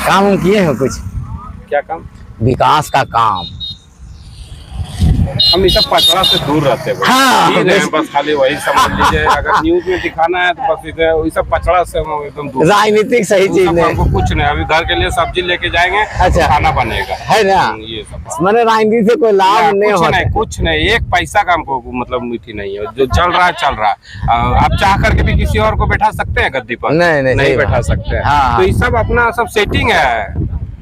काम हम किए हैं कुछ क्या काम? विकास का काम? हम इस सब पचड़ा से दूर रहते हैं। हाँ, ये नहीं, बस खाली वही समझ लीजिए। अगर न्यूज में दिखाना है तो बस इधर वही सब पचड़ा से हम एकदम दूर। राजनीतिक सही चीज नहीं हमको कुछ नहीं। अभी घर के लिए सब्जी लेके जाएंगे, अच्छा, खाना बनेगा, है ना? ये सब मैंने राजनीति से कोई लाभ नहीं होता। कुछ नहीं, एक पैसा का हमको मतलब मीठी नहीं है। जो चल रहा है चल रहा है। आप चाह करके भी किसी और को बैठा सकते हैं गद्दी पर? नहीं बैठा सकते हैं। तो ये सब अपना सब सेटिंग है,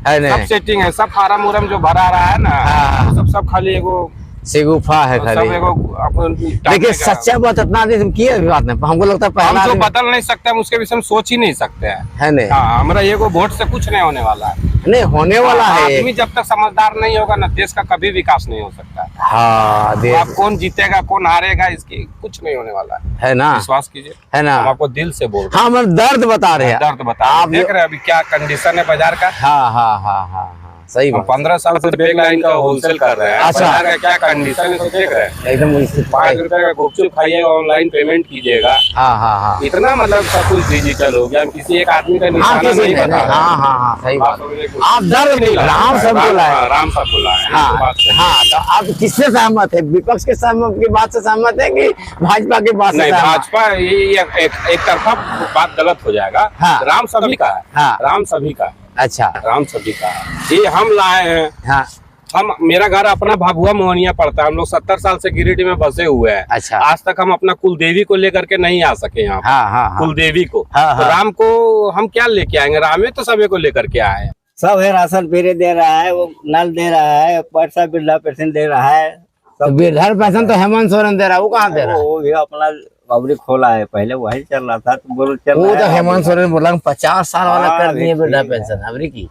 सब सेटिंग है। सब फार्म उरम जो भरा रहा है ना, सब खाली एगो सिगुफा है खाली। देखिए सच्चा बात इतना दिन किए अभी बात नहीं, हमको लगता है पहला हम जो बदल नहीं सकते, हम उसके विषय में सोच ही नहीं सकते हैं, है नहीं? हाँ, हमारा ये वोट से कुछ नहीं होने वाला है। नहीं होने वाला है। आदमी जब तक समझदार नहीं होगा ना, देश का कभी विकास नहीं हो सकता। हाँ, आप कौन जीतेगा कौन हारेगा इसकी कुछ नहीं होने वाला है ना? विश्वास कीजिए, है ना? हम आपको दिल से बोल रहे हैं। हम दर्द बता रहे हैं, दर्द बता आप देख रहे हैं अभी क्या कंडीशन है बाजार का। हाँ हाँ हाँ हाँ, सही बात। 15 साल से बैग लाइन का होलसेल कर रहे हैं। अच्छा, बाजार का क्या कंडीशन है तो देख रहे हैं। एकदम 5 रुपए का गुपचुप खाइएगा, ऑनलाइन पेमेंट कीजिएगा। हाँ हाँ हाँ, इतना मतलब सब कुछ डिजिटल हो गया, किसी एक आदमी का निशाना नहीं बता। हाँ हाँ हाँ, सही बात। आप दर्द नहीं, राम सब बोला है, राम सब बोला है। हाँ हाँ, तो आप किससे सहमत है? विपक्ष के सहमत की बात से सहमत है कि भाजपा की बात से? नहीं, भाजपा ये एक तरफा बात गलत हो जाएगा। राम सभी का है, राम सभी का। अच्छा, राम सभी का ये हम लाए हैं। हाँ, हम मेरा घर अपना भाभुआ मोहनिया पड़ता है। हम लोग 70 साल से गिरिडीह में बसे हुए हैं। अच्छा, आज तक हम अपना कुलदेवी को लेकर के नहीं आ सके यहाँ। हाँ हाँ, कुलदेवी को, तो राम को हम क्या लेके आएंगे? रामे तो सभी को लेकर के आए। सब है, राशन पेरे दे रहा है, वो नल दे रहा है, पैसा वृद्धा पेंशन दे रहा है। वृद्धा पेंशन तो हेमंत सोरेन दे रहा है, वो कहाँ दे रहा है? वो भी अपना पब्लिक खोला है, पहले वही चल रहा था तो बोलो चल वो रहा तो है। हेमंत सोरेन बोला 50 साल वाला कर दिए वृद्धा पेंशन। अबरी की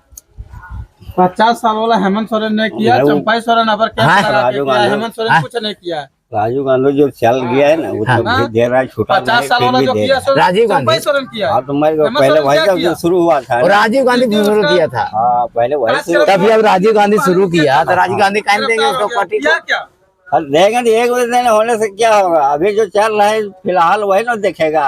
50 साल वाला हेमंत सोरेन ने किया, चंपाई सोरेन अबर क्या हेमंत सोरेन कुछ नहीं किया। राजीव गांधी जो चल गया है ना, वो तो दे रहा है, छूटा 50 साल वाला जो किया राजीव गांधी सोरेन किया। हाँ, तो पहले वही शुरू हुआ था, राजीव गांधी शुरू किया था। हाँ, पहले वही। तभी अब राजीव गांधी शुरू किया तो राजीव गांधी कहीं देंगे उसको पार्टी को? क्या देंगे? एक दिन होने से क्या होगा? अभी जो चल रहा है फिलहाल वही ना देखेगा।